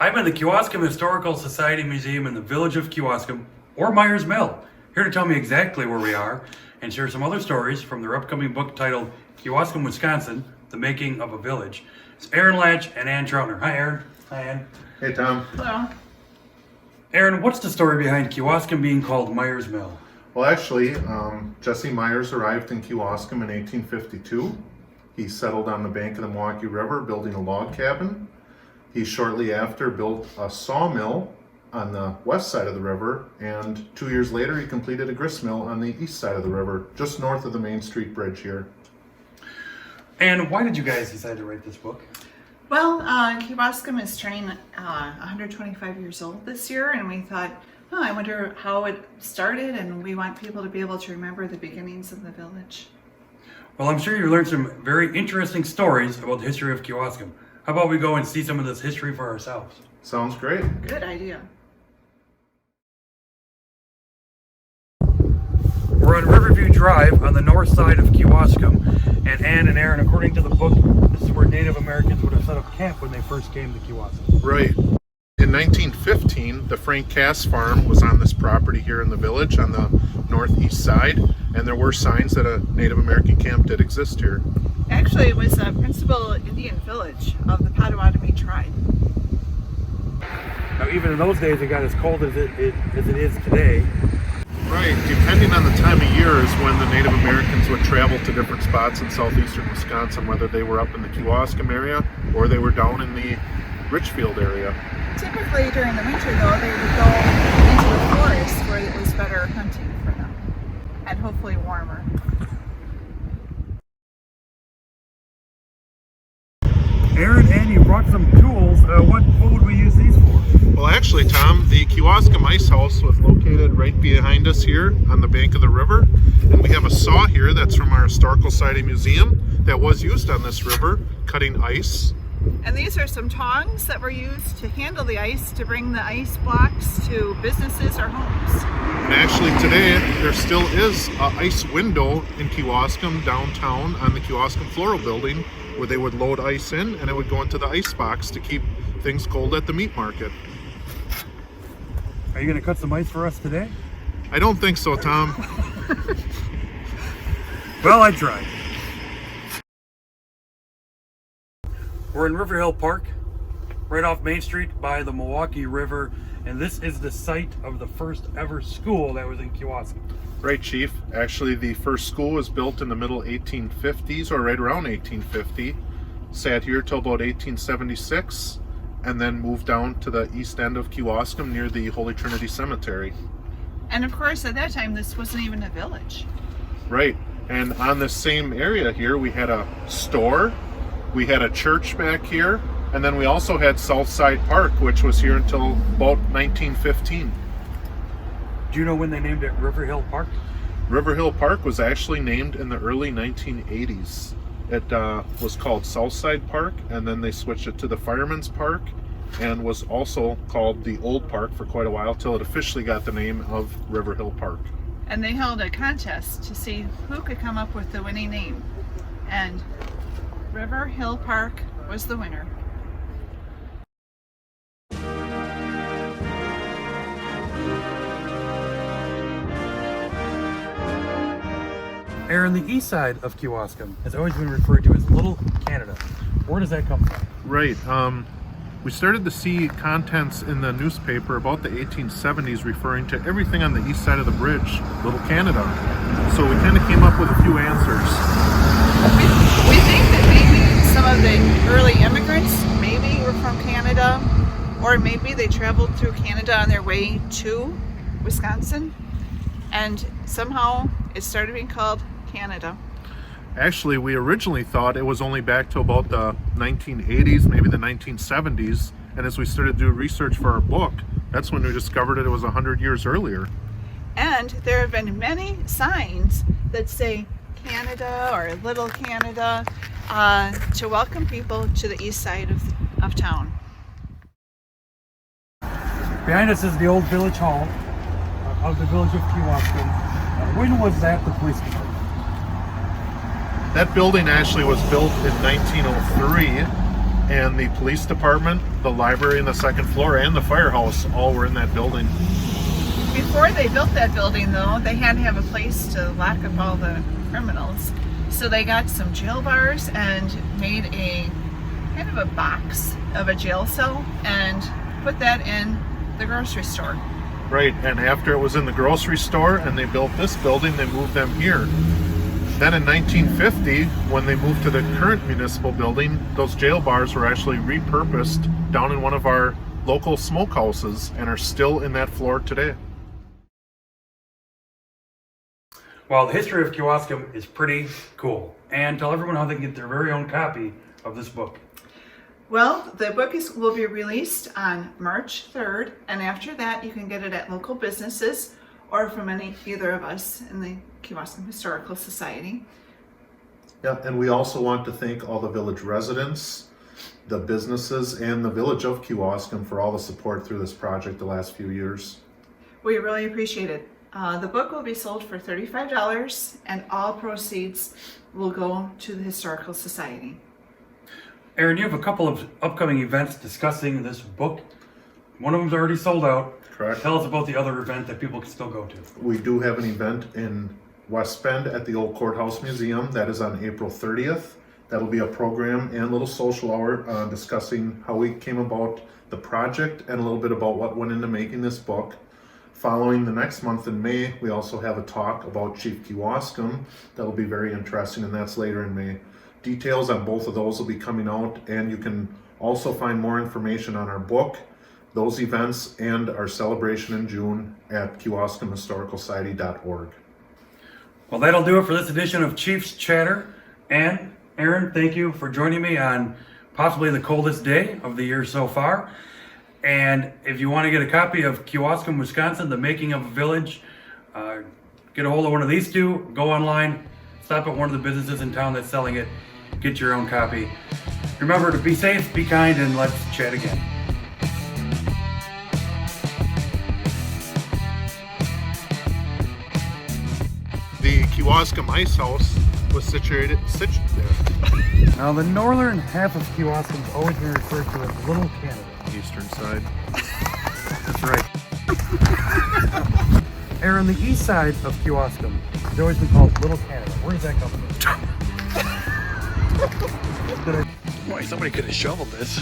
I'm in the Kewaskum Historical Society Museum in the village of Kewaskum, or Myers Mill, here to tell me exactly where we are and share some other stories from their upcoming book titled Kewaskum, Wisconsin, The Making of a Village. It's Aaron Laatsch and Ann Trautner. Hi, Aaron. Hi, Ann. Hey, Tom. Hello. Aaron, what's the story behind Kewaskum being called Myers Mill? Well, actually, Jesse Myers arrived in Kewaskum in 1852. He settled on the bank of the Milwaukee River, building a log cabin. He shortly after built a sawmill on the west side of the river, and 2 years later he completed a grist mill on the east side of the river, just north of the Main Street Bridge here. And why did you guys decide to write this book? Well, Kewaskum is turning 125 years old this year, and we thought, I wonder how it started, and we want people to be able to remember the beginnings of the village. Well, I'm sure you learned some very interesting stories about the history of Kewaskum. How about we go and see some of this history for ourselves? Sounds great. Good idea. We're on Riverview Drive on the north side of Kewaskum, and Ann and Aaron, according to the book, this is where Native Americans would have set up camp when they first came to Kewaskum. Right. In 1915, the Frank Cass farm was on this property here in the village on the northeast side, and there were signs that a Native American camp did exist here. Actually, it was a principal Indian village of the Potawatomi tribe. Now, even in those days, it got as cold as it is today. Right, depending on the time of year is when the Native Americans would travel to different spots in southeastern Wisconsin, whether they were up in the Kewaskum area or they were down in the Richfield area. Typically during the winter, though, they would go into the forest where it was better hunting for them, and hopefully warmer. Aaron, Ann, you brought some tools. What would we use these for? Well, actually, Tom, the Kewaskum Ice House was located right behind us here on the bank of the river, and we have a saw here that's from our Historical Society Museum that was used on this river, cutting ice. And these are some tongs that were used to handle the ice, to bring the ice blocks to businesses or homes. And actually today, there still is an ice window in Kewaskum downtown on the Kewaskum Floral Building where they would load ice in and it would go into the ice box to keep things cold at the meat market. Are you going to cut some ice for us today? I don't think so, Tom. Well, I tried. We're in River Hill Park, right off Main Street by the Milwaukee River, and this is the site of the first ever school that was in Kewaskum. Right, Chief. Actually, the first school was built in the middle 1850s, or right around 1850. Sat here till about 1876, and then moved down to the east end of Kewaskum near the Holy Trinity Cemetery. And of course, at that time, this wasn't even a village. Right. And on this same area here, we had a store, we had a church back here, and then we also had Southside Park, which was here until about 1915. Do you know when they named it River Hill Park? River Hill Park was actually named in the early 1980s. It was called Southside Park, and then they switched it to the Fireman's Park, and was also called the Old Park for quite a while, till it officially got the name of River Hill Park. And they held a contest to see who could come up with the winning name. And River Hill Park was the winner. Aaron, the east side of Kewaskum has always been referred to as Little Canada. Where does that come from? Right. We started to see contents in the newspaper about the 1870s referring to everything on the east side of the bridge, Little Canada. So we kind of came up with a few answers. We think that maybe some of the early immigrants maybe were from Canada, or maybe they traveled through Canada on their way to Wisconsin, and somehow it started being called Canada. Actually, we originally thought it was only back to about the 1980s, maybe the 1970s, and as we started to do research for our book, that's when we discovered it was 100 years earlier. And there have been many signs that say Canada or Little Canada to welcome people to the east side of town. Behind us is the old village hall of the village of Kewaskum. When was that the police department? That building actually was built in 1903, And the police department, the library in the second floor, and the firehouse all were in that building. Before they built that building, though, they had to have a place to lock up all the criminals. So they got some jail bars and made a kind of a box of a jail cell and put that in the grocery store. Right, and after it was in the grocery store and they built this building, they moved them here. Then in 1950, when they moved to the current municipal building, those jail bars were actually repurposed down in one of our local smokehouses and are still in that floor today. Well, the history of Kewaskum is pretty cool. And tell everyone how they can get their very own copy of this book. Well, the book will be released on March 3rd, and after that you can get it at local businesses or from either of us in the Kewaskum Historical Society. Yeah, and we also want to thank all the village residents, the businesses, and the village of Kewaskum for all the support through this project the last few years. We really appreciate it. The book will be sold for $35, and all proceeds will go to the Historical Society. Aaron, you have a couple of upcoming events discussing this book. One of them's already sold out. Correct. Tell us about the other event that people can still go to. We do have an event in West Bend at the Old Courthouse Museum. That is on April 30th. That'll be a program and a little social hour discussing how we came about the project and a little bit about what went into making this book. Following the next month in May, we also have a talk about Chief Kewaskum. That'll be very interesting, and that's later in May. Details on both of those will be coming out, and you can also find more information on our book, those events, and our celebration in June at KewaskumHistoricalSociety.org. Well, that'll do it for this edition of Chiefs Chatter. And Aaron, thank you for joining me on possibly the coldest day of the year so far. And if you want to get a copy of Kewaskum, Wisconsin, The Making of a Village, get a hold of one of these two, go online, stop at one of the businesses in town that's selling it, get your own copy. Remember to be safe, be kind, and let's chat again. The Kewaskum Ice House was situated there. Now, the northern half of Kewaskum has always been referred to as Little Canada. Eastern side. That's right. Aaron, the east side of Kewaskum has always been called Little Canada. Where does that come from? Boy, somebody could have shoveled this.